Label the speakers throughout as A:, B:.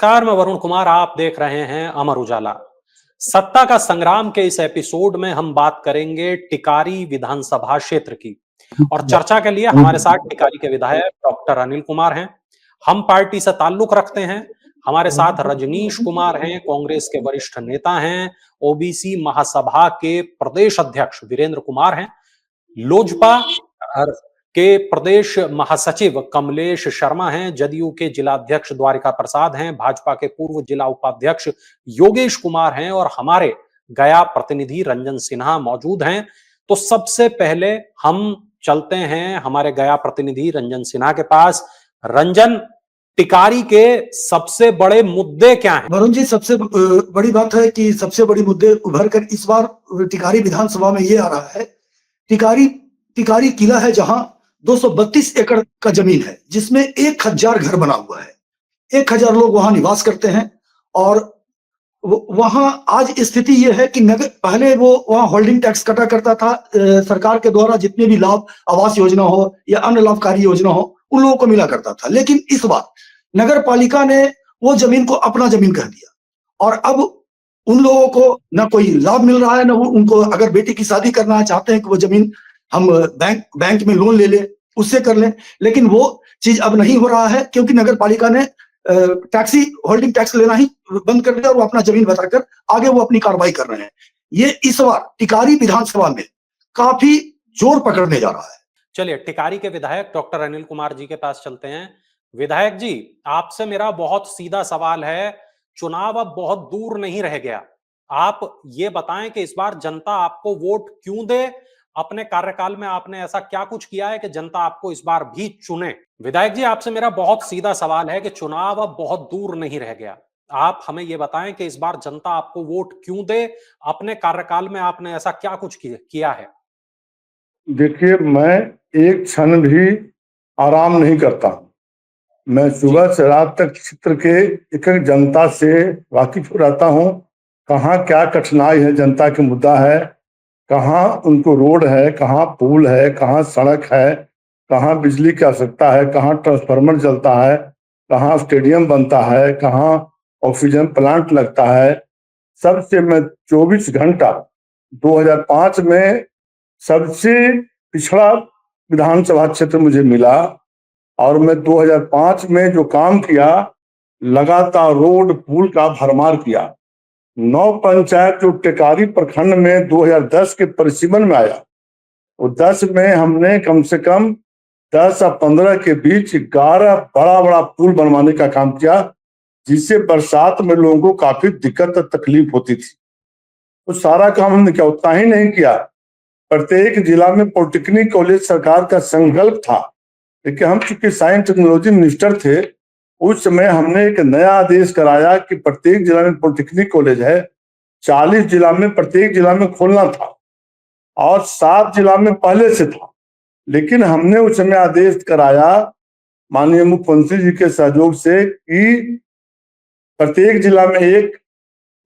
A: नमस्कार, मैं वरुण कुमार। आप देख रहे हैं अमर उजाला। सत्ता का संग्राम के इस एपिसोड में हम बात करेंगे टिकारी विधानसभा क्षेत्र की। और चर्चा के लिए हमारे साथ टिकारी के विधायक डॉक्टर अनिल कुमार हैं। हम पार्टी से ताल्लुक रखते हैं। हमारे साथ रजनीश कुमार हैं, कांग्रेस के वरिष्ठ नेता हैं। ओबीसी महासभा के प्रदेश अध्यक्ष वीरेंद्र कुमार हैं। लोजपा के प्रदेश महासचिव कमलेश शर्मा हैं। जदयू के जिलाध्यक्ष द्वारिका प्रसाद हैं। भाजपा के पूर्व जिला उपाध्यक्ष योगेश कुमार हैं और हमारे गया प्रतिनिधि रंजन सिन्हा मौजूद हैं। तो सबसे पहले हम चलते हैं हमारे गया प्रतिनिधि रंजन सिन्हा के पास। रंजन, टिकारी के सबसे बड़े मुद्दे क्या हैं?
B: वरुण जी, सबसे बड़ी बात है कि सबसे बड़ी मुद्दे उभर कर इस बार टिकारी विधानसभा में ये आ रहा है। टिकारी किला है जहां 232 एकड़ का जमीन है, जिसमें 1000 घर बना हुआ है। 1000 लोग वहां निवास करते हैं। और वहां आज स्थिति यह है कि नगर पहले वो वहां होल्डिंग टैक्स कटा करता था। सरकार के द्वारा जितने भी लाभ, आवास योजना हो या अन्य लाभकारी योजना हो, उन लोगों को मिला करता था। लेकिन इस बार नगर पालिका ने वो जमीन को अपना जमीन कह दिया और अब उन लोगों को ना कोई लाभ मिल रहा है, ना उनको अगर बेटी की शादी करना चाहते हैं कि वो जमीन हम बैंक में लोन ले ले, उससे कर लें। लेकिन वो चीज अब नहीं हो रहा है, क्योंकि नगर पालिका ने टैक्सी होल्डिंग टैक्स लेना ही बंद कर दिया और वो अपना जमीन बताकर आगे वो अपनी कार्रवाई कर रहे हैं। ये इस बार टिकारी विधानसभा में काफी जोर पकड़ने जा रहा है।
A: चलिए, टिकारी के विधायक डॉक्टर अनिल कुमार जी के पास चलते हैं। विधायक जी, आपसे मेरा बहुत सीधा सवाल है। चुनाव अब बहुत दूर नहीं रह गया। आप ये बताएं कि इस बार जनता आपको वोट क्यों दे? अपने कार्यकाल में आपने ऐसा क्या कुछ किया है कि जनता आपको इस बार भी चुने? विधायक जी, आपसे मेरा बहुत सीधा सवाल है कि चुनाव अब बहुत दूर नहीं रह गया। आप हमें यह बताएं कि इस बार जनता आपको वोट क्यों दे? अपने कार्यकाल में आपने ऐसा क्या कुछ किया है?
C: देखिए, मैं एक क्षण भी आराम नहीं करता। मैं सुबह से रात तक क्षेत्र के एक एक जनता से वाकिफ रहता हूँ। कहाँ क्या कठिनाई है, जनता के मुद्दा है, कहाँ उनको रोड है, कहाँ पुल है, कहाँ सड़क है, कहाँ बिजली की आवश्यकता है, कहाँ ट्रांसफार्मर जलता है, कहाँ स्टेडियम बनता है, कहाँ ऑक्सीजन प्लांट लगता है। सबसे मैं 24 घंटा 2005 में सबसे पिछड़ा विधानसभा क्षेत्र मुझे मिला और मैं 2005 में जो काम किया, लगातार रोड पुल का भरमार किया। 9 पंचायत जो टिकारी प्रखंड में 2010 के परिसीमन में आया, वो 10 में हमने कम से कम 10 और 15 के बीच 11 बड़ा बड़ा पुल बनवाने का काम किया, जिससे बरसात में लोगों को काफी दिक्कत और तकलीफ होती थी। तो सारा काम हमने क्या उतना ही नहीं किया। प्रत्येक जिला में पॉलिटेक्निक कॉलेज सरकार का संकल्प था, लेकिन हम चूंकि साइंस टेक्नोलॉजी मिनिस्टर थे, उस समय हमने एक नया आदेश कराया कि प्रत्येक जिला में पॉलिटेक्निक कॉलेज है। 40 जिला में प्रत्येक जिला में खोलना था और 7 जिला में पहले से था। लेकिन हमने उस समय आदेश कराया माननीय मुख्यमंत्री जी के सहयोग से कि प्रत्येक जिला में एक,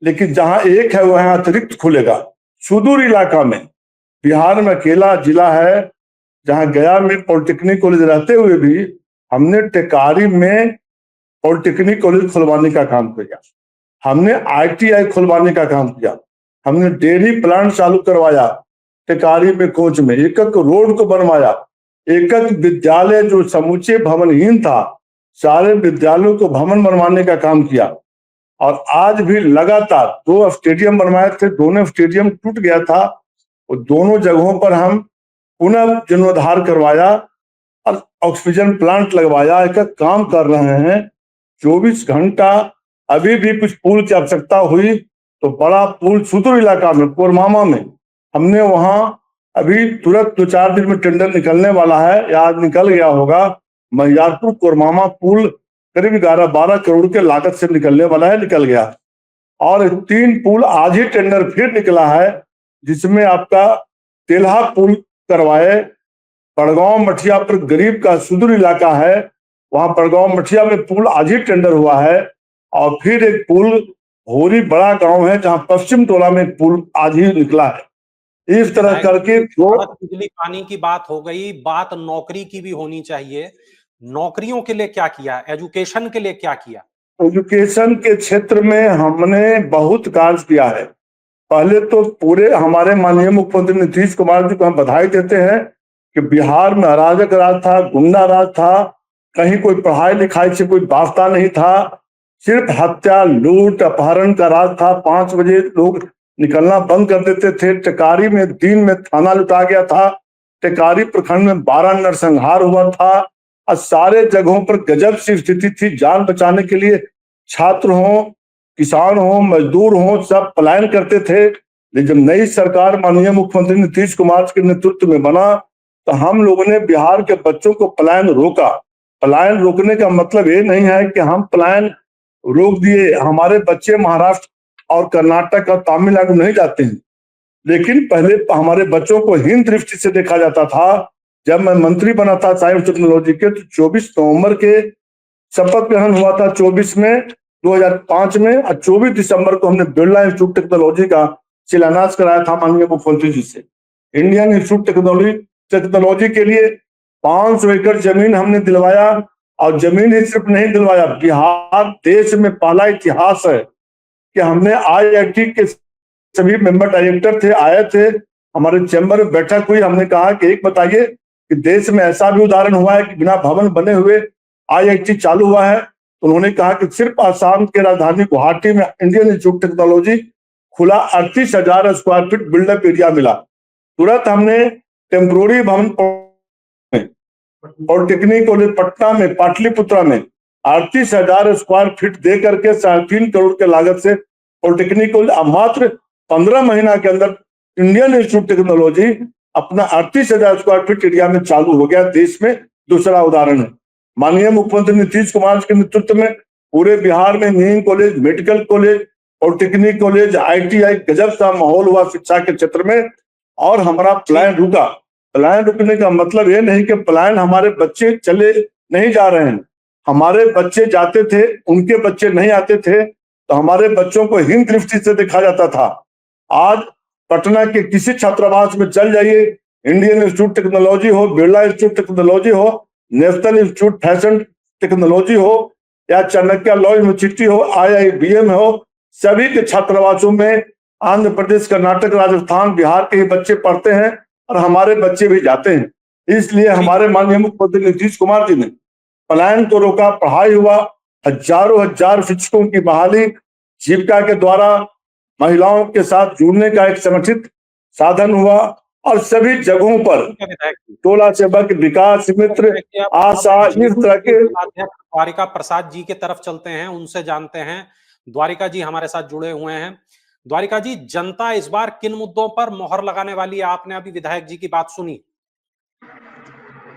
C: लेकिन जहां एक है वहां अतिरिक्त खुलेगा। सुदूर इलाका में बिहार में अकेला जिला है जहां गया में पॉलिटेक्निक कॉलेज रहते हुए भी हमने टिकारी में पॉलिटेक्निक कॉलेज खुलवाने का काम किया। हमने ITI खुलवाने का काम किया। हमने डेयरी प्लांट चालू करवाया टिकारी में, कोच में एक एक रोड को बनवाया। एक एक विद्यालय जो समूचे भवनहीन था, सारे विद्यालयों को भवन बनवाने का काम किया। और आज भी लगातार 2 स्टेडियम बनवाए थे, दोनों स्टेडियम टूट गया था। और दोनों जगहों पर हम पुनः जीर्णोद्धार करवाया और ऑक्सीजन प्लांट लगवाया। एक काम कर रहे हैं 24 घंटा। अभी भी कुछ पुल की आवश्यकता हुई तो बड़ा पुल सुदूर इलाका में कोरमामा में हमने वहां अभी तुरंत 2-4 दिन में टेंडर निकलने वाला है, या आज निकल गया होगा। महियारपुर कोरमामा पुल करीब 11-12 करोड़ के लागत से निकलने वाला है, निकल गया। और 3 पुल आज ही टेंडर फिर निकला है, जिसमें आपका तेल्हा पुल करवाए। पड़गांव मठिया पर गरीब का सुदूर इलाका है, वहां पड़गांव मठिया में पुल आज ही टेंडर हुआ है। और फिर एक पुल होरी बड़ा गांव है, जहां पश्चिम टोला में एक पुल आज ही निकला है। इस तरह करके
A: बिजली पानी की बात हो गई, बात नौकरी की भी होनी चाहिए। नौकरियों के लिए क्या किया? एजुकेशन के लिए क्या किया?
C: एजुकेशन के क्षेत्र में हमने बहुत कार्य किया है। पहले तो पूरे हमारे माननीय मुख्यमंत्री नीतीश कुमार जी को हम बधाई देते हैं कि बिहार में अराजक राज था, गुंडा राज था, कहीं कोई पढ़ाई लिखाई से कोई वास्ता नहीं था, सिर्फ हत्या, लूट, अपहरण का राज था। 5 बजे लोग निकलना बंद कर देते थे। टेकारी में दिन में थाना लुटा गया था। टेकारी प्रखंड में 12 नरसंहार हुआ था और सारे जगहों पर गजब सी स्थिति थी। जान बचाने के लिए छात्र हों, किसान हों, मजदूर हों, सब पलायन करते थे। लेकिन जब नई सरकार माननीय मुख्यमंत्री नीतीश कुमार के नेतृत्व में बना तो हम लोगों ने बिहार के बच्चों को पलायन रोका। पलायन रोकने का मतलब ये नहीं है कि हम पलायन रोक दिए। हमारे बच्चे महाराष्ट्र और कर्नाटक और तमिलनाडु नहीं जाते हैं, लेकिन पहले हमारे बच्चों को हीन दृष्टि से देखा जाता था। जब मैं मंत्री बना था साइंस टेक्नोलॉजी के, तो 24 नवंबर के शपथ ग्रहण हुआ था 24 में 2005 में, और 24 दिसंबर को हमने बिरला इंस्टीट्यूट टेक्नोलॉजी का शिलान्यास कराया था माननीय मुख्यमंत्री जी से। इंडियन इंस्टीट्यूट टेक्नोलॉजी के लिए 500 एकड़ जमीन हमने दिलवाया, और जमीन ही सिर्फ नहीं दिलवाया, बिहार देश में पहला इतिहास है कि हमने IIT के सभी मेंबर डायरेक्टर थे, आए थे हमारे चैम्बर में बैठक हुई। हमने कहा कि एक बताइए कि देश में ऐसा भी उदाहरण हुआ है कि बिना भवन बने हुए IIT चालू हुआ है? तो उन्होंने कहा कि सिर्फ आसाम के राजधानी गुवाहाटी में इंडियन इंस्टीट्यूट टेक्नोलॉजी खुला 38,000 स्क्वायर फीट बिल्डअप एरिया मिला। तुरंत हमने टेम्पोररी भवन पॉलिटेक्निक कॉलेज पटना में, पाटलिपुत्रा में 38,000 स्क्वायर फीट दे करके 3.5 करोड़ के लागत से पॉलिटेक्निक कॉलेज मात्र 15 महीना के अंदर इंडियन इंस्टीट्यूट टेक्नोलॉजी अपना 38,000 स्क्वायर फीट एरिया में चालू हो गया। देश में दूसरा उदाहरण है। माननीय मुख्यमंत्री नीतीश कुमार के नेतृत्व में पूरे बिहार में engineering college, medical college, polytechnic college, ITI गजब सा माहौल हुआ शिक्षा के क्षेत्र में। और हमारा प्लान रुका। प्लान रुकने का मतलब ये नहीं कि प्लान हमारे बच्चे चले नहीं जा रहे हैं। हमारे बच्चे जाते थे, उनके बच्चे नहीं आते थे, तो हमारे बच्चों को हीन दृष्टि से देखा जाता था। आज पटना के किसी छात्रावास में चल जाइए, इंडियन इंस्टीट्यूट टेक्नोलॉजी हो, बिरला इंस्टीट्यूट टेक्नोलॉजी हो, नेशनल इंस्टीट्यूट फैशन टेक्नोलॉजी हो, या चाणक्य लॉ यूनिवर्सिटी हो, IIBM हो, सभी के छात्रावासों में आंध्र प्रदेश, कर्नाटक, राजस्थान, बिहार के ही बच्चे पढ़ते हैं और हमारे बच्चे भी जाते हैं। इसलिए हमारे माननीय मुख्यमंत्री नीतीश कुमार जी ने पलायन को रोका, पढ़ाई हुआ, हजारों हजार शिक्षकों की बहाली, जीविका के द्वारा महिलाओं के साथ जुड़ने का एक संगठित साधन हुआ, और सभी जगहों पर टोला सेवक, विकास मित्र, आशा, इस तरह के।
A: द्वारिका प्रसाद जी के तरफ चलते हैं, उनसे जानते हैं। द्वारिका जी हमारे साथ जुड़े हुए हैं। द्वारिका जी, जनता इस बार किन मुद्दों पर मोहर लगाने वाली है? आपने अभी विधायक जी की बात सुनी।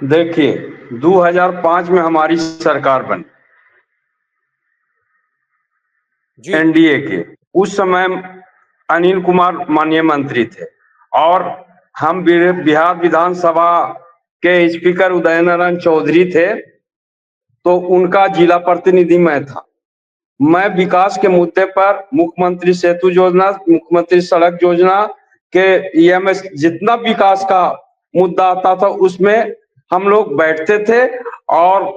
D: देखिए, 2005 में हमारी सरकार बनी NDA के। उस समय अनिल कुमार माननीय मंत्री थे, और हम बिहार विधानसभा के स्पीकर उदय नारायण चौधरी थे, तो उनका जिला प्रतिनिधि मैं था। मैं विकास के मुद्दे पर मुख्यमंत्री सेतु योजना, मुख्यमंत्री सड़क योजना के EMS, जितना विकास का मुद्दा आता था उसमें हम लोग बैठते थे। और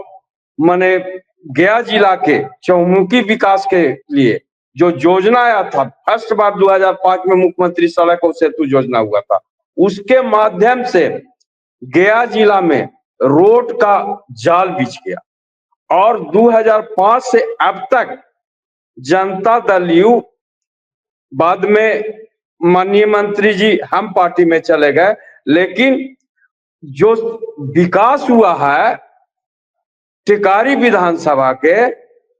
D: मैंने गया जिला के चौमुखी विकास के लिए जो योजना आया था, फर्स्ट बार 2005 में मुख्यमंत्री सड़क और सेतु योजना हुआ था, उसके माध्यम से गया जिला में रोड का जाल बिछ गया। और 2005 से अब तक जनता दल यू, बाद में माननीय मंत्री जी हम पार्टी में चले गए, लेकिन जो विकास हुआ है टिकारी विधानसभा के,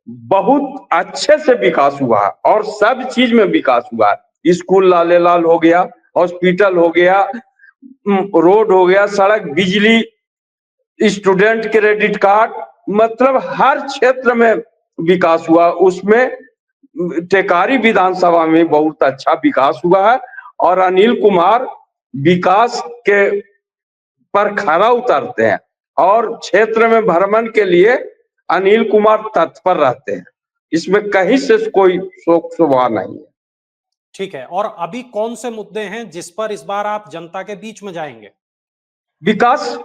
D: बहुत अच्छे से विकास हुआ है, और सब चीज में विकास हुआ है। स्कूल लाले लाल हो गया, हॉस्पिटल हो गया, रोड हो गया, सड़क, बिजली, स्टूडेंट क्रेडिट कार्ड, मतलब हर क्षेत्र में विकास हुआ। उसमें टेकारी विधानसभा में बहुत अच्छा विकास हुआ है, और अनिल कुमार विकास के पर खरा उतरते हैं, और क्षेत्र में भ्रमण के लिए अनिल कुमार तत्पर रहते हैं। इसमें कहीं से कोई शोक शुबा नहीं है।
A: ठीक है, और अभी कौन से मुद्दे हैं जिस पर इस बार आप जनता के बीच में जाएंगे?
D: विकास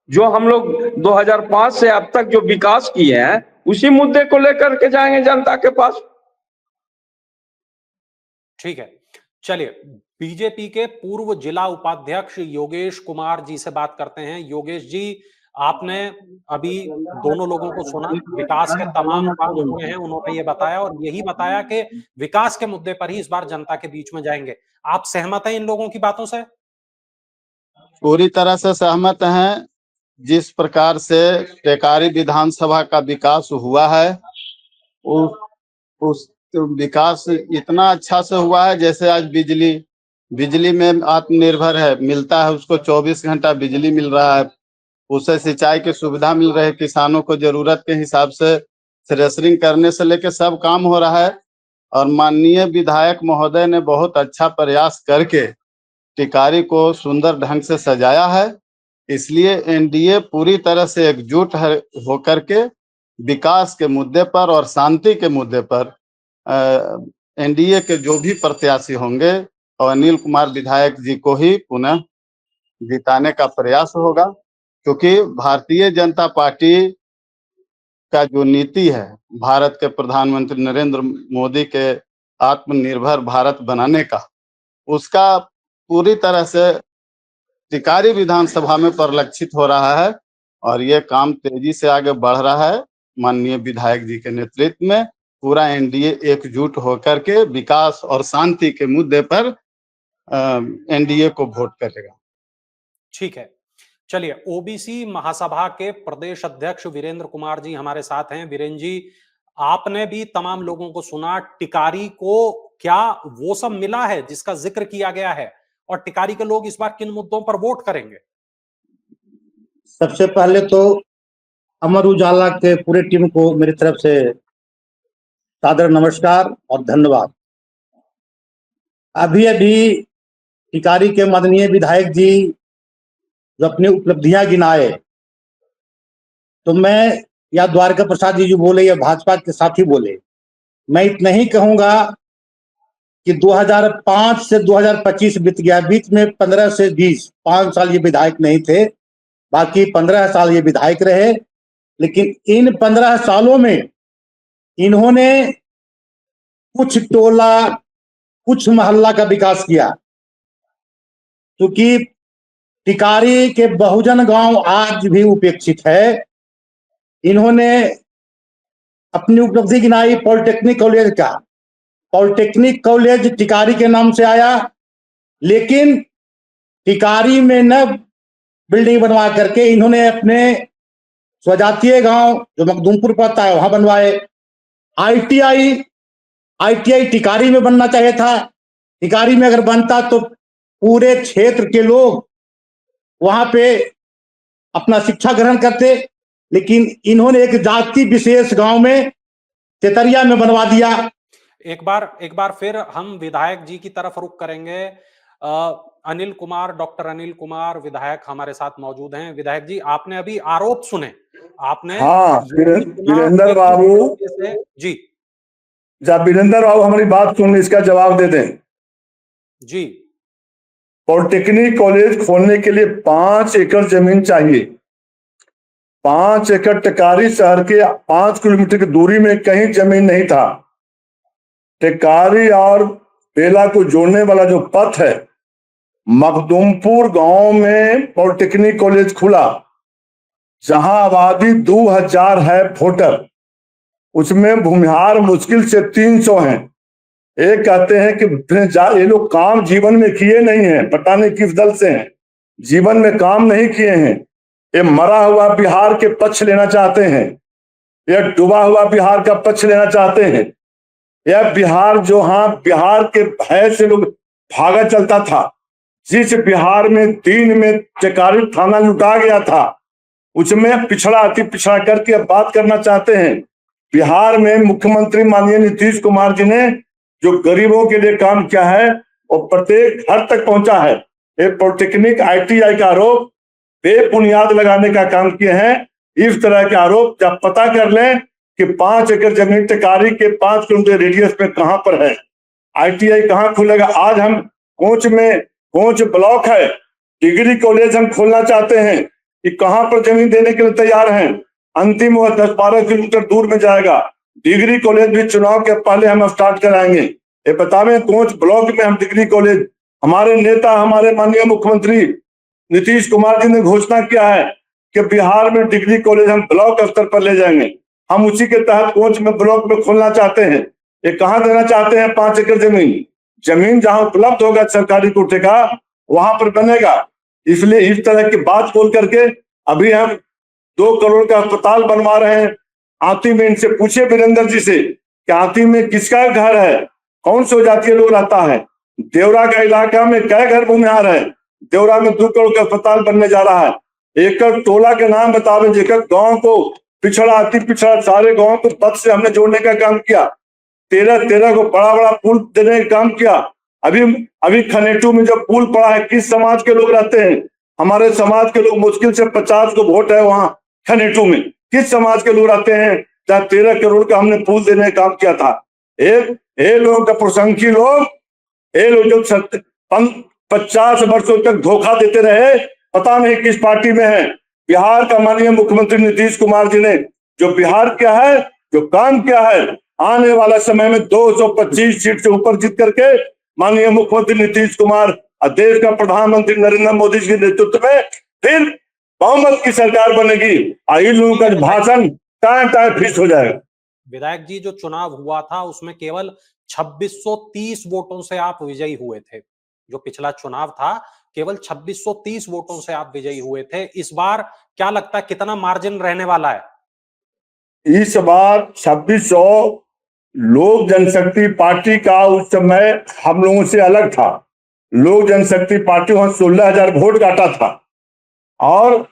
D: जो हम लोग 2005 से अब तक जो विकास किए हैं उसी मुद्दे को लेकर के जाएंगे जनता के पास।
A: ठीक है, चलिए बीजेपी के पूर्व जिला उपाध्यक्ष योगेश कुमार जी से बात करते हैं। योगेश जी, आपने अभी दोनों लोगों को सुना, विकास के तमाम काम हुए हैं, उन्होंने ये बताया और यही बताया कि विकास के मुद्दे पर ही इस बार जनता के बीच में जाएंगे। आप सहमत हैं इन लोगों की बातों से?
E: पूरी तरह से सहमत हैं। जिस प्रकार से टेकारी विधानसभा का विकास हुआ है, उस विकास इतना अच्छा से हुआ है, जैसे आज बिजली में आत्मनिर्भर है, मिलता है उसको 24 घंटा बिजली मिल रहा है, उसे सिंचाई की सुविधा मिल रही है, किसानों को जरूरत के हिसाब से थ्रेशरिंग करने से लेकर सब काम हो रहा है। और माननीय विधायक महोदय ने बहुत अच्छा प्रयास करके टिकारी को सुंदर ढंग से सजाया है। इसलिए एनडीए पूरी तरह से एकजुट होकर के विकास के मुद्दे पर और शांति के मुद्दे पर एनडीए के जो भी प्रत्याशी होंगे और अनिल कुमार विधायक जी को ही पुनः जिताने का प्रयास होगा, क्योंकि भारतीय जनता पार्टी का जो नीति है भारत के प्रधानमंत्री नरेंद्र मोदी के आत्मनिर्भर भारत बनाने का, उसका पूरी तरह से टिकारी विधानसभा में परिलक्षित हो रहा है और ये काम तेजी से आगे बढ़ रहा है। माननीय विधायक जी के नेतृत्व में पूरा एनडीए एकजुट होकर के विकास और शांति के मुद्दे पर एनडीए को वोट करेगा।
A: ठीक है, चलिए ओबीसी महासभा के प्रदेश अध्यक्ष वीरेंद्र कुमार जी हमारे साथ हैं। वीरेंद्र जी, आपने भी तमाम लोगों को सुना, टिकारी को क्या वो सब मिला है जिसका जिक्र किया गया है और टिकारी के लोग इस बार किन मुद्दों पर वोट करेंगे?
F: सबसे पहले तो अमर उजाला के पूरे टीम को मेरी तरफ से सादर नमस्कार और धन्यवाद। अभी टिकारी के माननीय विधायक जी जो अपनी उपलब्धियां गिनाए, तो मैं या द्वारका प्रसाद जी जो बोले या भाजपा के साथी बोले, मैं इतना ही कहूंगा कि 2005 से 2025 बीत गया, बीच में 15 से 5 साल ये विधायक नहीं थे, बाकी 15 साल ये विधायक रहे। लेकिन इन 15 सालों में इन्होंने कुछ टोला कुछ मोहल्ला का विकास किया, क्योंकि टिकारी के बहुजन गांव आज भी उपेक्षित है। इन्होंने अपनी उपलब्धि गिनाई पॉलिटेक्निक कॉलेज का। पॉलिटेक्निक कॉलेज टिकारी के नाम से आया, लेकिन टिकारी में न बिल्डिंग बनवा करके इन्होंने अपने स्वजातीय गांव जो मखदूमपुर पड़ता है वहां बनवाए। आईटीआई टिकारी में बनना चाहिए था। टिकारी में अगर बनता तो पूरे क्षेत्र के लोग वहां पे अपना शिक्षा ग्रहण करते, लेकिन इन्होंने एक जाति विशेष गांव में तेतरिया में बनवा दिया।
A: एक बार फिर हम विधायक जी की तरफ रुख करेंगे। अनिल कुमार, डॉक्टर अनिल कुमार विधायक हमारे साथ मौजूद हैं। विधायक जी, आपने अभी आरोप सुने, आपने
C: वीरेंद्र बाबू
A: जी,
C: जब वीरेंद्र बाबू हमारी बात सुन इसका जवाब दे दें
A: जी।
C: पॉलिटेक्निक कॉलेज खोलने के लिए 5 एकड़ जमीन चाहिए। 5 एकड़ टिकारी शहर के 5 किलोमीटर की दूरी में कहीं जमीन नहीं था। टिकारी और बेला को जोड़ने वाला जो पथ है, मखदूमपुर गांव में पॉलिटेक्निक कॉलेज खुला, जहां आबादी 2000 है वोटर, उसमें भूमिहार मुश्किल से 300 हैं। एक कहते हैं कि ये लोग काम जीवन में किए नहीं हैं, पता नहीं किस दल से हैं, जीवन में काम नहीं किए हैं। ये मरा हुआ बिहार के पक्ष लेना चाहते हैं, ये डूबा हुआ बिहार का पक्ष लेना चाहते हैं। यह बिहार जो बिहार के भय से लोग भागा चलता था, जिस बिहार में दिन में टिकारी थाना लुटा गया था, उसमें अति पिछड़ा करके बात करना चाहते हैं। बिहार में मुख्यमंत्री माननीय नीतीश कुमार जी ने जो गरीबों के लिए काम किया है वो प्रत्येक घर तक पहुंचा है। ये पॉलिटेक्निक आईटीआई का आरोप बेबुनियाद लगाने का काम किए हैं। इस तरह के आरोप जब पता कर लें कि 5 एकड़ जमीन टिकारी के 5 किलोमीटर रेडियस में कहां पर है, आईटीआई कहां खुलेगा। आज हम कोंच ब्लॉक है, डिग्री कॉलेज हम खोलना चाहते हैं कि कहां पर जमीन देने के लिए तैयार हैं। अंतिम वह 10-12 किलोमीटर दूर में जाएगा। डिग्री कॉलेज भी चुनाव के पहले हम स्टार्ट कराएंगे। ये बतावे कोच ब्लॉक में हम डिग्री कॉलेज, हमारे नेता, हमारे माननीय मुख्यमंत्री नीतीश कुमार जी ने घोषणा किया है कि बिहार में डिग्री कॉलेज हम ब्लॉक स्तर पर ले जाएंगे। हम उसी के तहत कोच में ब्लॉक में खोलना चाहते हैं। ये कहाँ देना चाहते हैं? 5 एकड़ जमीन जहां उपलब्ध होगा सरकारी कोटे का वहां पर बनेगा। इसलिए इस तरह की बात बोल करके अभी हम 2 करोड़ का अस्पताल बनवा रहे हैं आती में। इनसे पूछे वीरेंद्र जी से कि आती में किसका घर है, कौन से जातीय लोग रहता है, देवरा का इलाका में कै घर भूमिहार है। देवरा में 2 करोड़ का अस्पताल बनने जा रहा है। एक टोला के नाम बतावे जेकर गांव को पिछड़ा अति पिछड़ा सारे गांव को पथ से हमने जोड़ने का काम किया। 13 को बड़ा पुल देने का काम किया। अभी खनेटू में जो पुल पड़ा है, किस समाज के लोग रहते हैं? हमारे समाज के लोग, मुश्किल से 50 को वोट है वहां खनेटू में, किस समाज के लोग रहते हैं? जहाँ 13 करोड़ का हमने पुल देने का काम किया था। ये लोग का प्रशंसी लोग, ये लोग जो 50 वर्षों तक धोखा देते रहे, पता नहीं किस पार्टी में है। बिहार का माननीय मुख्यमंत्री नीतीश कुमार जी ने जो बिहार किया है, जो काम किया है, आने वाला समय में 225 सीट से ऊपर जीत करके माननीय मुख्यमंत्री नीतीश कुमार और देश का प्रधानमंत्री नरेंद्र मोदी जी के नेतृत्व में फिर बहुमत की सरकार बनेगी। इन लोगों का भाषण टाइम फिक्स हो जाएगा।
A: विधायक जी, जो चुनाव हुआ था उसमें केवल 2630 वोटों से आप विजयी हुए थे। जो पिछला चुनाव था केवल 2630 वोटों से आप विजयी हुए थे। इस बार क्या लगता है कितना मार्जिन रहने वाला है?
C: इस बार 2600 लोक जनशक्ति पार्टी का उस समय हम लोगों से अलग था। लोक जनशक्ति पार्टी वहां 16,000 वोट काटा था और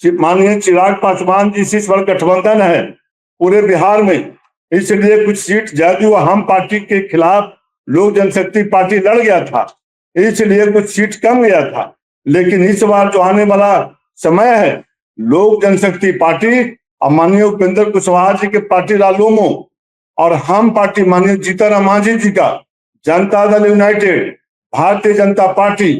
C: माननीय चिराग पासवान जी से इस बार गठबंधन है पूरे बिहार में, इसलिए कुछ सीट जदयू हम पार्टी के खिलाफ लोक जनशक्ति पार्टी लड़ गया था, इसलिए कुछ सीट कम गया था। लेकिन इस बार जो आने वाला समय है, लोक जनशक्ति पार्टी और माननीय उपेंद्र कुशवाहा जी के पार्टी रालोमो और हम पार्टी माननीय जीतन मांझी जी का जनता दल यूनाइटेड, भारतीय जनता पार्टी,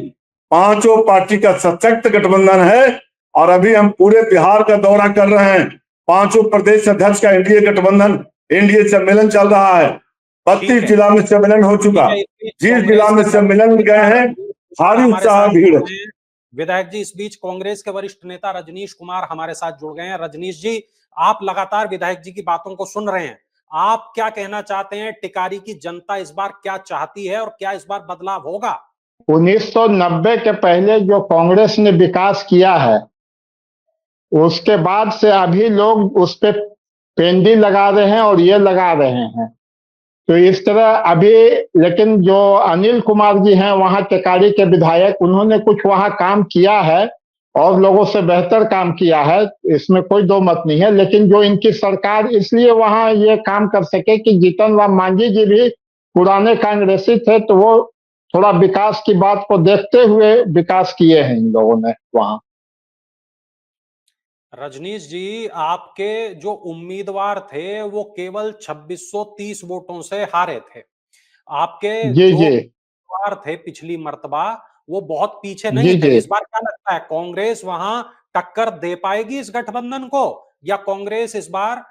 C: पांचों पार्टी का सशक्त गठबंधन है। और अभी हम पूरे बिहार का दौरा कर रहे हैं। 5 प्रदेश अध्यक्ष का एनडीए गठबंधन, एनडीए सम्मेलन चल रहा है। 32 जिला में सम्मेलन हो चुका। जिस जिला में सम्मेलन गए हैं भारी उत्साह भीड़।
A: विधायक जी, इस बीच कांग्रेस के वरिष्ठ नेता रजनीश कुमार हमारे साथ जुड़ गए हैं। रजनीश जी, आप लगातार विधायक जी की बातों को सुन रहे हैं, आप क्या कहना चाहते हैं? टिकारी की जनता इस बार क्या चाहती है और क्या इस बार बदलाव होगा?
G: 1990 के पहले जो कांग्रेस ने विकास किया है उसके बाद से अभी लोग उस पे पेंडी लगा रहे हैं और ये लगा रहे हैं। तो इस तरह अभी, लेकिन जो अनिल कुमार जी हैं वहां टिकारी के विधायक, उन्होंने कुछ वहां काम किया है और लोगों से बेहतर काम किया है, इसमें कोई दो मत नहीं है। लेकिन जो इनकी सरकार इसलिए वहां ये काम कर सके कि जीतन राम मांझी जी भी पुराने कांग्रेसी थे, तो वो थोड़ा विकास की बात को देखते हुए विकास किए हैं इन लोगों ने वहां।
A: रजनीश जी, आपके जो उम्मीदवार थे वो केवल 2630 वोटों से हारे थे। आपके जो उम्मीदवार थे पिछली मर्तबा वो बहुत पीछे नहीं थे। इस बार क्या लगता है, कांग्रेस वहां टक्कर दे पाएगी इस गठबंधन को, या कांग्रेस इस बार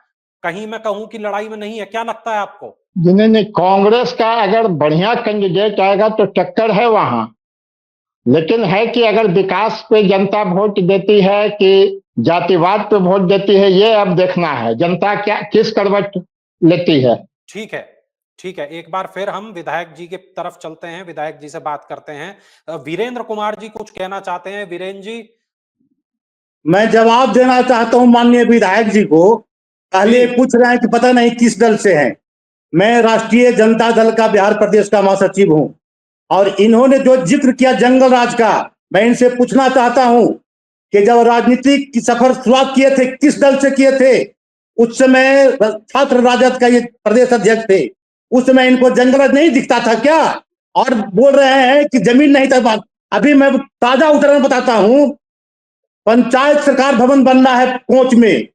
A: कहीं मैं कहूं कि लड़ाई में नहीं है? क्या लगता है आपको?
G: नहीं, कांग्रेस का अगर बढ़िया कैंडिडेट आएगा तो टक्कर है वहां, लेकिन है कि अगर विकास पे जनता वोट देती है कि जातिवाद पे वोट देती है, ये अब देखना है जनता क्या किस करवट लेती है।
A: ठीक है, ठीक है। एक बार फिर हम विधायक जी के तरफ चलते हैं, विधायक जी से बात करते हैं। वीरेंद्र कुमार जी कुछ कहना चाहते हैं। वीरेंद्र जी,
F: मैं जवाब देना चाहता हूं माननीय विधायक जी को। पहले पूछ रहे हैं कि पता नहीं किस दल से हैं। मैं राष्ट्रीय जनता दल का बिहार प्रदेश का महासचिव हूं और इन्होंने जो जिक्र किया जंगल राज का, मैं इनसे पूछना चाहता हूं कि जब राजनीतिक की सफर शुरुआत किए थे किस दल से किए थे? उस समय छात्र राजद का ये प्रदेश अध्यक्ष थे, उस समय इनको जंगल नहीं दिखता था क्या? और बोल रहे हैं कि जमीन नहीं था। अभी मैं ताजा उदाहरण बताता हूं, पंचायत सरकार भवन बनना है कोंच में,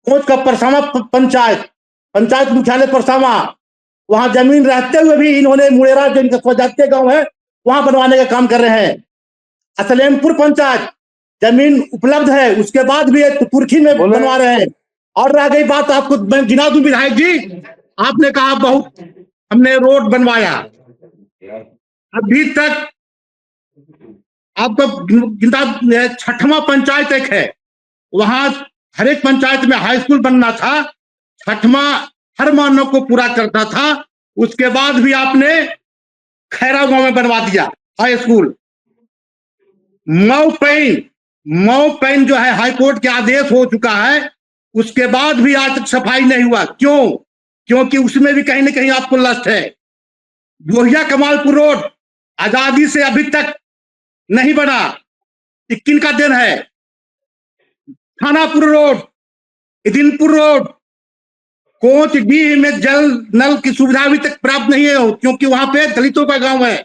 F: कोंच का परसावा पंचायत मुख्यालय परसावा, वहां जमीन रहते हुए भी इन्होंने मुड़ेरा जो इनका स्वजातीय गांव है वहां बनवाने का काम कर रहे हैं। असलेमपुर पंचायत जमीन उपलब्ध है, उसके बाद भी तुर्की में बनवा रहे हैं। और रह गई बात, आपको मैं गिना दूं विधायक जी, आपने कहा बहुत हमने रोड बनवाया, अभी तक आपको गिनता 6वां पंचायत एक है, वहां हर एक पंचायत में हाई स्कूल बनना था, 6वां हर मानव को पूरा करना था, उसके बाद भी आपने खैरा गांव में बनवा दिया हाई स्कूल। मऊ पेन जो है हाईकोर्ट के आदेश हो चुका है, उसके बाद भी आज तक सफाई नहीं हुआ। क्यों? क्योंकि उसमें भी कहीं ना कहीं आपको लस्ट है। लोहिया कमालपुर रोड आजादी से अभी तक नहीं बना, किन का दिन है? Thanapur road, Idinpur road, coach D में जल नल की सुविधा अभी तक प्राप्त नहीं है, क्योंकि वहां पे दलितों का गांव है।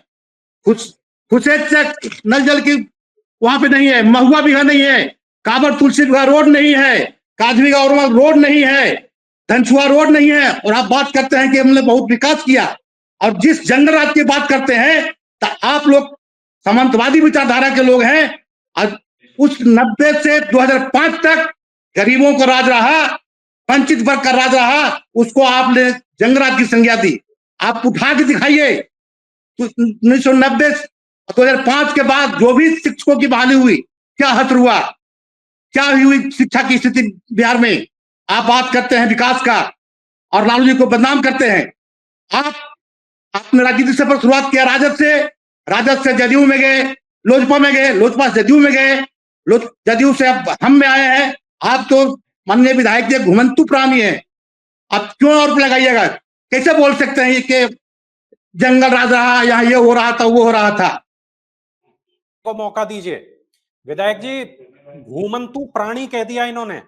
F: खुशेचक नल जल की वहां पे नहीं है, महुआ बिघा नहीं है, काबर तुलसी बिघा रोड नहीं है, काजवी गांव रोड नहीं है, धनसुआ रोड नहीं है, और आप बात करते हैं कि हमने बहुत विकास किया। और जिस जंगल राज की बात करते हैं तो आप लोग सामंतवादी विचारधारा के लोग हैं। और उस 90 से 2005 तक गरीबों का राज रहा, वंचित वर्ग का राज रहा, उसको आपने जंगराज की संज्ञा दी। आप उठा के दिखाइए 1990 2005 के बाद जो भी शिक्षकों की बहाली हुई, क्या हद हुआ, क्या हुई शिक्षा की स्थिति बिहार में। आप बात करते हैं विकास का और लालू जी को बदनाम करते हैं। आपने राजनीति से शुरुआत किया राजद से जदयू में गए, लोजपा में गए, लोजपा से जदयू में गए, जदयू से अब हम में आए हैं। आप तो माननीय विधायक जी घुमंतु प्राणी है, आप क्यों आरोप लगाइएगा? कैसे बोल सकते हैं कि जंगल राज रहा, यहाँ ये हो रहा था, वो हो रहा था?
A: को मौका दीजिए। विधायक जी, घूमंतु प्राणी कह दिया इन्होंने।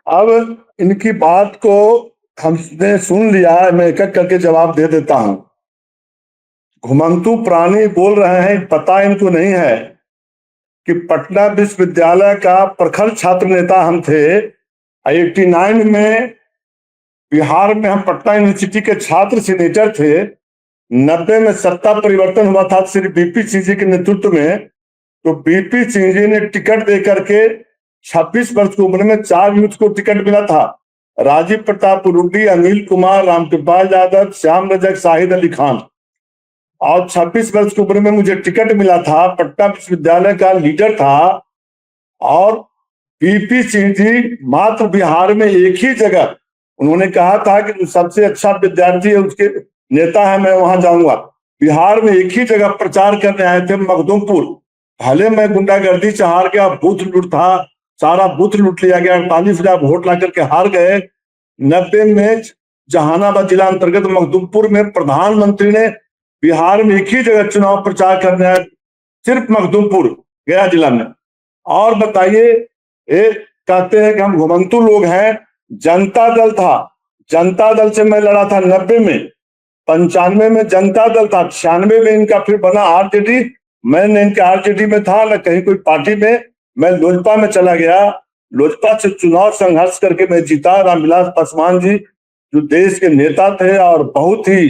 C: अब इनकी बात को हमने सुन लिया है, मैं एक एक करके जवाब दे देता हूं। घुमंतु प्राणी बोल रहे हैं, पता इनको नहीं है कि पटना विश्वविद्यालय का प्रखर छात्र नेता हम थे। 89 में बिहार में हम पटना यूनिवर्सिटी के छात्र सीनेटर थे। 90 में सत्ता परिवर्तन हुआ था श्री बीपी सिंह जी के नेतृत्व में, तो बीपी सिंह जी ने टिकट दे करके 26 वर्ष की उम्र में 4 यूथ को टिकट मिला था। राजीव प्रताप रूडी, अनिल कुमार, रामकृपाल यादव, श्याम रजक, शाहिद अली खान। और 26 वर्ष की उम्र में मुझे टिकट मिला था, पटना विश्वविद्यालय का लीडर था। और बीपी सिंह जी मात्र बिहार में एक ही जगह उन्होंने कहा था कि जो सबसे अच्छा विद्यार्थी है उसके नेता है, मैं वहां जाऊंगा। बिहार में एक ही जगह प्रचार करने आए थे, मखदूमपुर। भले मैं गुंडागर्दी से हार गया, बूथ लूट था, सारा बूथ लूट लिया गया, 48,000 वोट ला करके हार गए। 90 में जहानाबाद जिला अंतर्गत मखदूमपुर में प्रधानमंत्री ने बिहार में एक ही जगह चुनाव प्रचार करने आए, सिर्फ मखदूमपुर गया जिला में। और बताइए, एक कहते हैं कि हम घुमंतु लोग हैं। जनता दल था, जनता दल से मैं लड़ा था 90 में, 95 में जनता दल था, 96 में इनका फिर बना आरजेडी। मैंने इनके आरजेडी में था न कहीं कोई पार्टी में, मैं लोजपा में चला गया। लोजपा से चुनाव संघर्ष करके मैं जीता। रामविलास पासवान जी जो देश के नेता थे और बहुत ही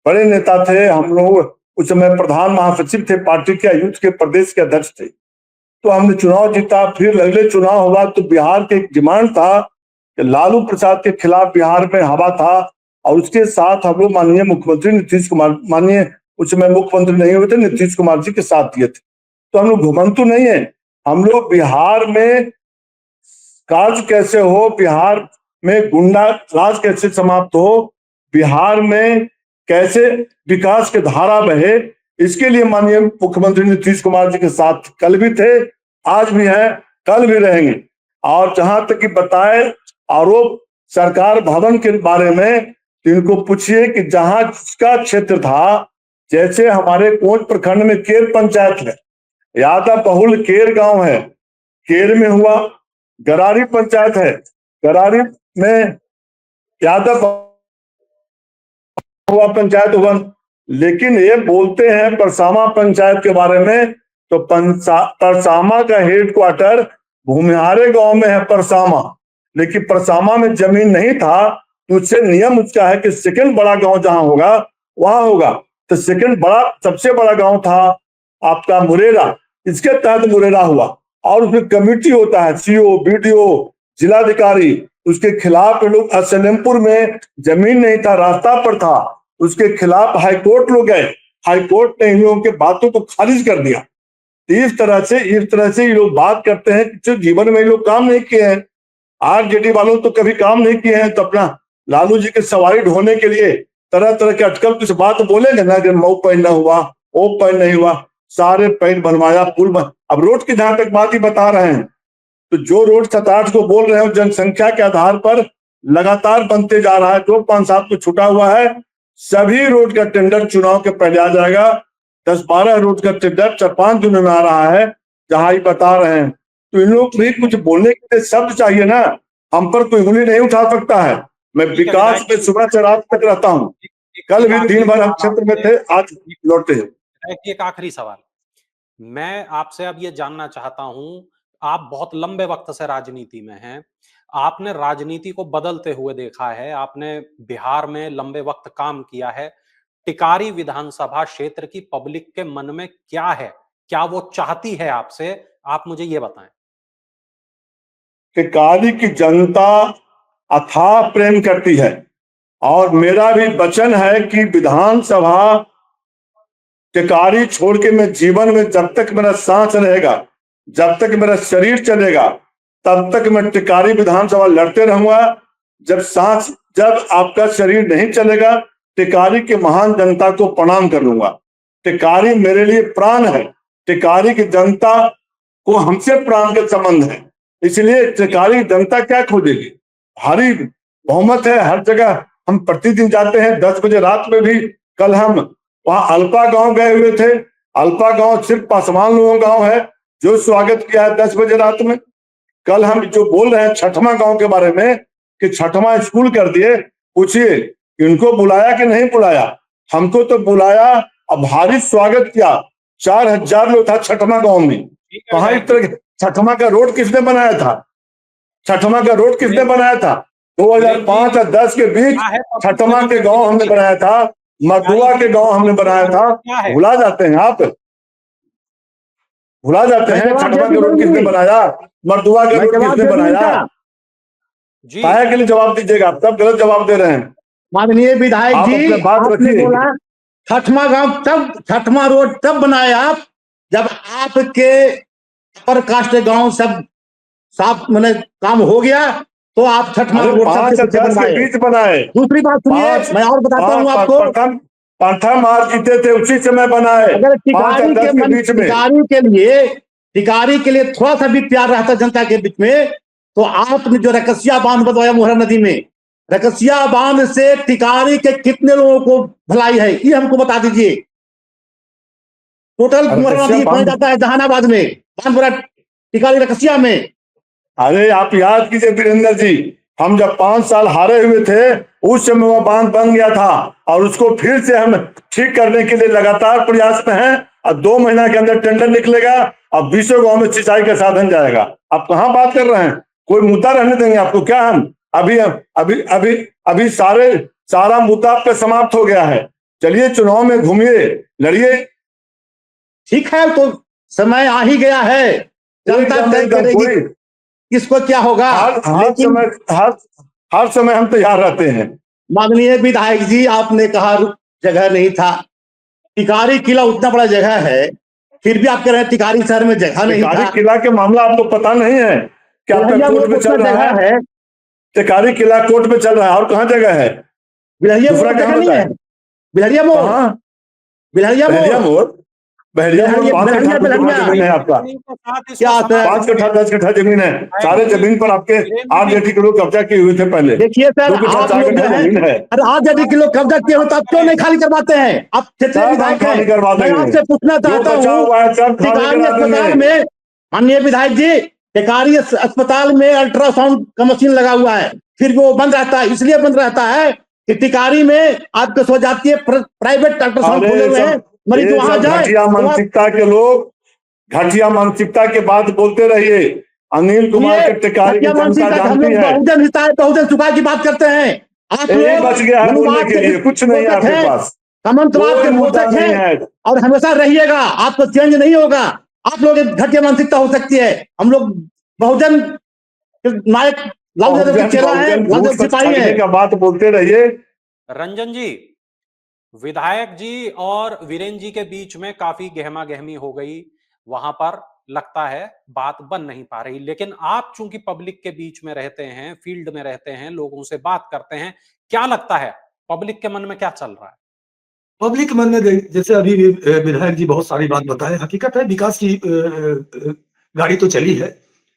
C: बड़े नेता थे, हम लोग उस समय प्रधान महासचिव थे पार्टी के, यूथ के प्रदेश के अध्यक्ष थे, तो हमने चुनाव जीता। फिर अगले चुनाव हुआ तो बिहार के एक डिमांड था कि लालू प्रसाद के खिलाफ बिहार में हवा था, और उसके साथ हम लोग माननीय मुख्यमंत्री नीतीश कुमार, माननीय उस समय मुख्यमंत्री नहीं हुए थे, नीतीश कुमार जी के साथ दिए थे। तो हम लोग घुमंतु नहीं है, हम लोग बिहार में कार्य कैसे हो, बिहार में गुंडा राज कैसे समाप्त हो, बिहार में कैसे विकास के धारा बहे, इसके लिए माननीय मुख्यमंत्री नीतीश कुमार जी के साथ कल भी थे, आज भी हैं, कल भी रहेंगे। और जहां तक कि बताए आरोप सरकार भवन के बारे में, तो इनको पूछिए कि जहां जिसका क्षेत्र था, जैसे हमारे कोंच प्रखंड में केर पंचायत है, यादव बहुल केर गांव है, केर में हुआ। गरारी पंचायत है, गरारी में यादव हुआ पंचायत हुआ। लेकिन ये बोलते हैं परसामा पंचायत के बारे में, तो परसामा का हेडक्वार्टर भूमिहारे गांव में है परसामा, लेकिन परसामा में जमीन नहीं था, तो उससे नियम उसका है कि सेकंड बड़ा गांव जहां होगा वहां होगा। तो सेकंड बड़ा, सबसे बड़ा गांव था आपका मुरेरा, इसके तहत मुरेरा हुआ। और उसमें कमेटी होता है, सीओ, बीडीओ, जिलाधिकारी, उसके खिलाफ लोग सलेमपुर में जमीन नहीं था, रास्ता पर था, उसके खिलाफ हाईकोर्ट लोग गए, हाईकोर्ट ने इन लोगों के बातों को खारिज कर दिया। इस तरह से ये लोग बात करते हैं कि जो जीवन में ये लोग काम नहीं किए हैं, आरजेडी वालों तो कभी काम नहीं किए हैं, तो अपना लालू जी के सवारी ढोने के लिए तरह तरह के अटकल कुछ बात बोलेंगे ना कि मऊ पैन न हुआ, ओ पैन नहीं हुआ, सारे पैन बनवाया, पुल अब रोड की जहां तक बात ही बता रहे हैं, तो जो रोड 7-8 को बोल रहे हैं जनसंख्या के आधार पर लगातार बनते जा रहा है। जो 5-7 को छूटा हुआ है, सभी रोड का टेंडर चुनाव के पहले आ जाएगा। 10-12 रोड का टेंडर 4-5 दिन में आ रहा है, जहां ये बता रहे हैं। तो इन लोग भी कुछ बोलने के लिए शब्द चाहिए ना, हम पर कोई उंगली नहीं उठा सकता है। मैं विकास में सुबह से रात तक रहता हूँ, कल भी दिन भर हम क्षेत्र में थे, आज लौटे।
A: एक आखिरी सवाल मैं आपसे अब ये जानना चाहता हूं, आप बहुत लंबे वक्त से राजनीति में हैं, आपने राजनीति को बदलते हुए देखा है, आपने बिहार में लंबे वक्त काम किया है। टिकारी विधानसभा क्षेत्र की पब्लिक के मन में क्या है, क्या वो चाहती है आपसे, आप मुझे ये बताएं।
C: टिकारी की जनता अथाह प्रेम करती है, और मेरा भी वचन है कि विधानसभा टिकारी छोड़ के मैं जीवन में, जब तक मेरा सांस रहेगा, जब तक मेरा शरीर चलेगा, तब तक मैं टिकारी विधानसभा लड़ते रहूंगा। जब आपका शरीर नहीं चलेगा, टिकारी के महान जनता को प्रणाम कर लूंगा। टिकारी मेरे लिए प्राण है, टिकारी की जनता को हमसे प्राण के संबंध है, इसलिए टिकारी जनता क्या खोजेगी, भारी बहुमत है हर जगह। हम प्रतिदिन जाते हैं 10 बजे रात में भी। कल हम वहां अल्पा गांव गए हुए थे, अल्पा गांव सिर्फ पासवान लोगों गांव है, जो स्वागत किया है 10 बजे रात में। कल हम जो बोल रहे हैं छठमा गांव के बारे में कि छठमा स्कूल कर दिए, पूछिए इनको बुलाया कि नहीं बुलाया, हमको तो बुलाया और भारी स्वागत किया। 4000 लोग था छठमा गांव में। कहाँ इस तरह छठमा का रोड किसने बनाया था, छठमा का रोड किसने बनाया था? 2005 और 10 के बीच छठमा के गांव हमने बनाया था, मरदुआ के गांव हमने बनाया था। भुला जाते हैं आप, भुला जाते हैं छठमा के रोड किसने बनाया, मरदुआ के रोड किसने बनाया? काहे के लिए जवाब दीजिएगा, आप सब गलत जवाब दे रहे हैं।
F: माननीय विधायक जी,
C: बात
F: आपने बोला छठमा गांव तब, छठमा रोड तब बनाया आप जब आपके अपर कास्ट गांव सब साफ मैंने काम हो गया, तो आप छठमा रोड
C: 5 और 10 के बीच बनाए।
F: दूसरी बात सुनिए, मैं और बताता हूँ आपको,
C: प्रथम मार जीते थे उसी समय बनाए।
F: अगर टिकारी के लिए थोड़ा सा भी प्यार रहता जनता के बीच में, तो आपने जो रकसिया बांध बनवाया मोहरा नदी में, रकसिया बांध से टिकारी के कितने लोगों को भलाई है, ये हमको बता दीजिए। टोटल मोहरा नदी पानी जाता है जहानाबाद में, बांध टिकारी रकसिया में।
C: अरे आप याद कीजिए वीरेंद्र जी, हम जब 5 साल हारे हुए थे, उस समय वह बांध बन गया था, और उसको फिर से हम ठीक करने के लिए लगातार प्रयास में हैं, और 2 महीना के अंदर टेंडर निकलेगा और 20 गांव में सिंचाई का साधन जाएगा। आप कहाँ बात कर रहे हैं, कोई मुद्दा रहने देंगे आपको क्या? हम अभी सारा मुद्दा आपका समाप्त हो गया है। चलिए चुनाव में घूमिए, लड़िए।
F: ठीक है, तो समय आ ही गया है, जनता तय करेगी किसको क्या होगा।
C: हर समय हम तैयार रहते हैं।
F: माननीय विधायक जी, आपने कहा जगह नहीं था, टिकारी किला उतना बड़ा जगह है, फिर भी आप कह रहे हैं टिकारी शहर में जगह नहीं था।
C: टिकारी किला के मामला आपको पता नहीं है क्या? कोर्ट में चल रहा है, टिकारी किला कोर्ट में चल रहा है, और कहाँ जगह है?
F: बिलहरिया मोड़ नहीं है, बिलहरिया मोड़, बिलहरिया मोड़,
C: जमीन है आपका क्या आता है? 5 कट्ठा 10 कट्ठा जमीन है, सारे जमीन पर आपके आरजेडी के लोग कब्जा किए हुए थे पहले।
F: देखिए सर, आरजेडी के लोग कब्जा किए हुए, तो आप क्यों नहीं खाली करवाते हैं? आप क्षेत्रीय विधायक हैं, मैं आपसे पूछना चाहता हूँ, टिकारी अस्पताल में, माननीय विधायक जी, टिकारी अस्पताल में अल्ट्रासाउंड का मशीन लगा हुआ है, फिर वो बंद रहता है, इसलिए बंद रहता है कि टिकारी में आपको सो जाती है प्राइवेट अल्ट्रासाउंड खोले हुए हैं, मरीज वहां जाए।
C: घटिया मानसिकता के लोग घटिया मानसिकता के बात बोलते रहिए। अनिल कुमार के टिकारी की जनता जानती है।
F: बहुजन हिता है, बहुजन सुखा की बात करते हैं आप लोग,
C: बच गया है बोलने के लिए, कुछ नहीं है आपके पास,
F: सामंतवाद के पोषक हैं और हमेशा रहिएगा, आपको चेंज नहीं होगा। आप लोग घटिया मानसिकता हो सकती है, हम लोग बहुजन कि नायक लालू यादव के चेला है, लालू यादव सिपाही है।
C: का बात बोलते रहिए।
A: रंजन जी, विधायक जी और वीरेंद्र जी के बीच में काफी गहमा गहमी हो गई, वहां पर लगता है बात बन नहीं पा रही। लेकिन आप चूंकि पब्लिक के बीच में रहते हैं, फील्ड में रहते हैं, लोगों से बात करते हैं, क्या लगता है पब्लिक के मन में क्या चल रहा है?
B: पब्लिक मन में जैसे अभी भी विधायक जी बहुत सारी बात बताए, हकीकत है विकास की गाड़ी तो चली है,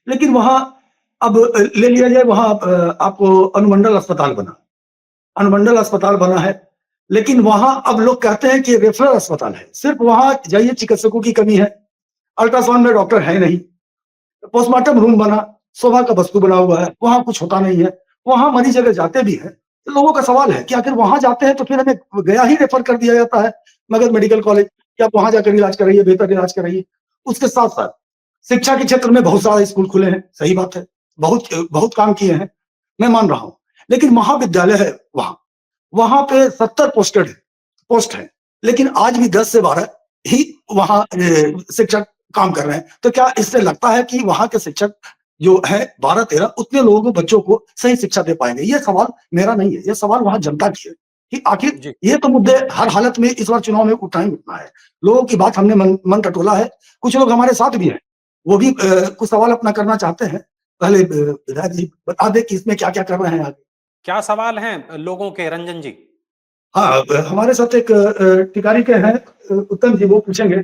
B: लेकिन वहां अब ले लिया जाए, वहां आपको अनुमंडल अस्पताल बना, अनुमंडल अस्पताल बना है, लेकिन वहां अब लोग कहते हैं कि रेफरल अस्पताल है। सिर्फ वहां जाइए, चिकित्सकों की कमी है, अल्ट्रासाउंड में डॉक्टर है नहीं, पोस्टमार्टम रूम बना, शोभा का वस्तु बना हुआ है, वहां कुछ होता नहीं है। वहां मरीज अगर जाते भी हैं तो लोगों का सवाल है कि आखिर वहां जाते हैं तो फिर हमें गया ही रेफर कर दिया जाता है मगध मेडिकल कॉलेज, कि आप वहां जाकर इलाज कराइए, बेहतर इलाज कराइए। उसके साथ साथ शिक्षा के क्षेत्र में बहुत सारे स्कूल खुले हैं, सही बात है, बहुत बहुत काम किए हैं, मैं मान रहा हूं, लेकिन महाविद्यालय है वहां, वहां पे 70 पोस्ट है, लेकिन आज भी 10 से 12 ही वहां शिक्षक काम कर रहे हैं। तो क्या इससे लगता है कि वहां के शिक्षक जो है 12-13 उतने लोगों को, बच्चों को सही शिक्षा दे पाएंगे? ये सवाल मेरा नहीं है, ये सवाल वहां जनता की है कि आखिर ये तो मुद्दे हर हालत में इस बार चुनाव में उठना ही उठना है। लोगों की बात हमने मन टटोला है, कुछ लोग हमारे साथ भी हैं, वो भी कुछ सवाल अपना करना चाहते हैं। पहले विधायक जी बता दें कि इसमें क्या क्या कर रहे हैं आगे।
A: क्या सवाल हैं लोगों के, रंजन जी?
B: हाँ, हमारे साथ एक टिकारी के हैं, उत्तम जी, वो पूछेंगे।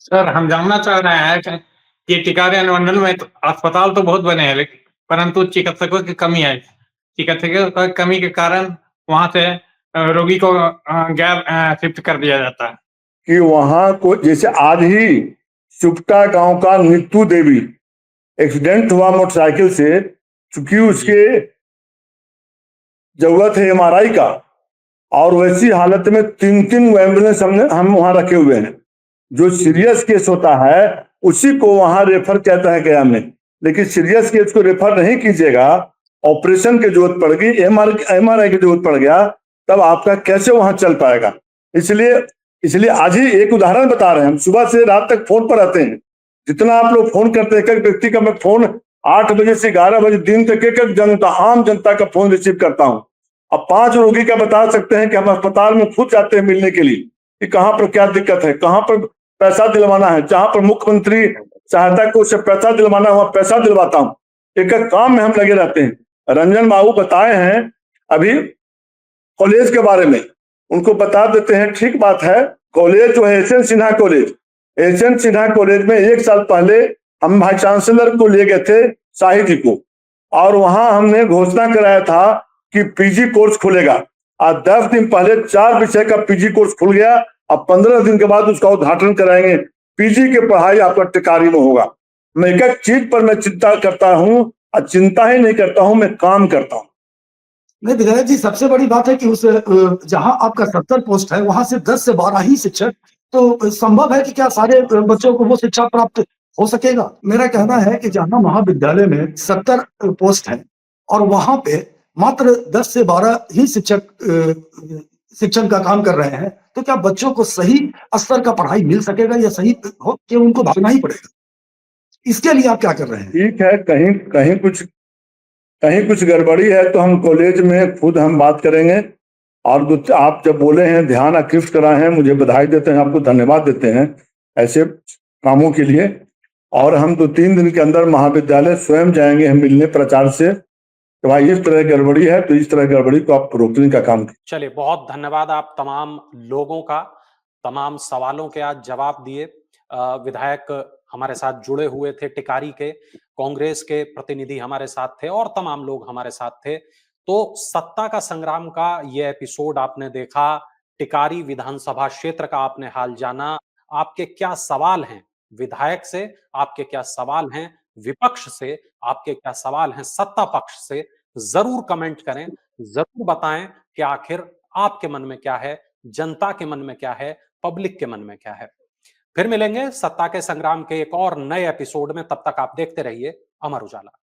H: सर, हम जानना चाह रहे हैं कि टिकारी अनुमंडल में तो अस्पताल तो बहुत बने हैं, लेकिन परंतु चिकित्सकों की कमी है। चिकित्सकों की कमी के कारण वहां से रोगी को गैर शिफ्ट कर दिया जाता है।
C: कि वहां को, जैसे आज ही चुपटा गांव का नीतू देवी एक्सीडेंट हुआ मोटरसाइकिल से, चूंकि उसके जरूरत है एमआरआई का, और वैसी हालत में 3-3 एम्बुलेंस हम वहां रखे हुए हैं। जो सीरियस केस होता है उसी को वहां रेफर कहता है गया में, लेकिन सीरियस केस को रेफर नहीं कीजिएगा, ऑपरेशन की जरूरत पड़ गई, एमआरआई की जरूरत पड़ गया, तब आपका कैसे वहां चल पाएगा। इसलिए आज ही एक उदाहरण बता रहे हैं, हम सुबह से रात तक फोन पर रहते हैं, जितना आप लोग फोन करते हैं, एक व्यक्ति का मैं फोन 8 बजे से 11 बजे दिन तक एक जनता, आम जनता का फोन रिसीव करता हूं। अब 5 रोगी का बता सकते हैं कि हम अस्पताल में खुद जाते हैं मिलने के लिए कि कहां पर क्या दिक्कत है, कहां पर पैसा दिलवाना है, जहां पर मुख्यमंत्री सहायता कोष से पैसा दिलवाना है वहां पैसा दिलवाता हूं। एक काम में हम लगे रहते हैं। रंजन बाबू बताए हैं अभी कॉलेज के बारे में, उनको बता देते हैं, ठीक बात है। कॉलेज जो है SN. Sinha college, SN. Sinha college में 1 साल पहले हम वाइस चांसलर को ले गए थे, शाही जी को, और वहां हमने घोषणा कराया था कि पीजी कोर्स खुलेगा। आज 10 दिन पहले 4 विषय का पीजी कोर्स खुल गया। अब 15 दिन के बाद उसका उद्घाटन कराएंगे। पीजी की पढ़ाई आपका टिकारी में होगा। मैं एक चीज पर मैं चिंता करता हूं, और चिंता ही नहीं करता हूं, मैं काम करता हूं।
B: नहीं विधायक जी, सबसे बड़ी बात है कि उस जहां आपका 70 पोस्ट है वहां से 10 से 12 ही शिक्षक, तो संभव है कि क्या सारे बच्चों को वो शिक्षा प्राप्त हो सकेगा? मेरा कहना है कि जहां महाविद्यालय में 70 पोस्ट है और वहां पे मात्र 10 से 12 ही शिक्षक शिक्षण का काम कर रहे हैं, तो क्या बच्चों को सही स्तर का पढ़ाई मिल सकेगा या सही हो कि उनको भागना ही पड़ेगा? इसके लिए आप क्या कर रहे हैं?
C: ठीक है, कहीं कुछ गड़बड़ी है तो हम कॉलेज में खुद हम बात करेंगे। और आप जब बोले हैं, ध्यान आकृष्ट कराए हैं, मुझे बधाई देते हैं, आपको धन्यवाद देते हैं ऐसे कामों के लिए। और हम 2-3 दिन के अंदर महाविद्यालय स्वयं जाएंगे हम मिलने प्रचार से, तो भाई इस तरह गड़बड़ी है, तो इस तरह गड़बड़ी को आप रोकने का काम करें।
A: चलिए, बहुत धन्यवाद आप तमाम लोगों का, तमाम सवालों के आज जवाब दिए। विधायक हमारे साथ जुड़े हुए थे, टिकारी के, कांग्रेस के प्रतिनिधि हमारे साथ थे और तमाम लोग हमारे साथ थे। तो सत्ता का संग्राम का ये एपिसोड आपने देखा, टिकारी विधानसभा क्षेत्र का आपने हाल जाना। आपके क्या सवाल हैं विधायक से, आपके क्या सवाल हैं विपक्ष से, आपके क्या सवाल हैं सत्ता पक्ष से, जरूर कमेंट करें, जरूर बताएं कि आखिर आपके मन में क्या है, जनता के मन में क्या है, पब्लिक के मन में क्या है। फिर मिलेंगे सत्ता के संग्राम के एक और नए एपिसोड में, तब तक आप देखते रहिए अमर उजाला।